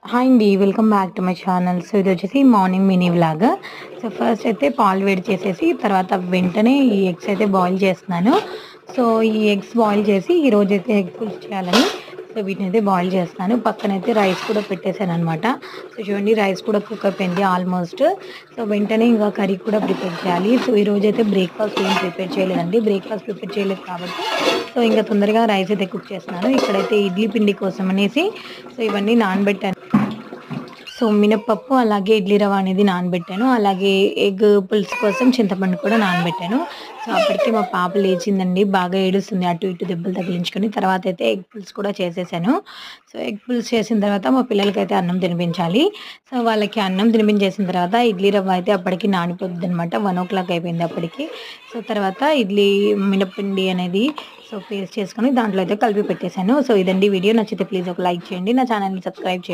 Hi అండి. Welcome back to my channel. So, ఇదొచ్చేసి morning mini vlog. So, first అయితే పాలు వేడి చేసేసి, తర్వాత వెంటనే ఈ ఎగ్స్ అయితే బాయిల్ చేస్తున్నాను. సో, ఈ ఎగ్స్ బాయిల్ చేసి ఈరోజైతే ఎగ్ పులుసు చేయాలని సో, వీటినైతే బాయిల్ చేస్తున్నాను. పక్కనైతే రైస్ కూడా పెట్టేసాననమాట. సో, చూడండి రైస్ కూడా కుక్ అయిపోయింది ఆల్మోస్ట్. సో, వెంటనే ఇంకా కర్రీ కూడా ప్రిపేర్ చేయాలి. సో, ఈరోజైతే బ్రేక్‌ఫాస్ట్ ఏం ప్రిపేర్ చేయలేదండి. బ్రేక్‌ఫాస్ట్ ప్రిపేర్ చేయలేదు కాబట్టి, సో, ఇంక తొందరగా రైస్ అయితే కుక్ చేస్తున్నాను. ఇక్కడైతే ఇడ్లీ పిండి కోసం అనేసి సో, ఇవన్నీ నానబెట్టాను. సో, మినపప్పు అలాగే ఇడ్లీ రవ్వ అనేది నానబెట్టాను. అలాగే ఎగ్ పులుసు కోసం చింతపండు కూడా నానబెట్టాను. సో, అప్పటికి మా పాప లేచిందండి. బాగా ఏడుస్తుంది. అటు ఇటు దెబ్బలు తగిలించుకొని. తర్వాతయితే ఎగ్ పులుసు కూడా చేసేసాను. సో, ఎగ్ పులుసు చేసిన తర్వాత మా పిల్లలకైతే అన్నం తినిపించాలి. సో, వాళ్ళకి అన్నం తినిపించేసిన తర్వాత ఇడ్లీ రవ్వ అయితే అప్పటికి నానిపోద్దనమాట. 1:00 అయిపోయింది అప్పటికి. సో, తర్వాత ఇడ్లీ మినప్పిండి అనేది సో, పేస్ట్ చేసుకొని దాంట్లో అయితే కలిపి పెట్టేసాను. సో, ఇదండి వీడియో. నచ్చితే ప్లీజ్ ఒక లైక్ చేయండి. నా ఛానల్‌ని సబ్స్క్రైబ్ చేయండి.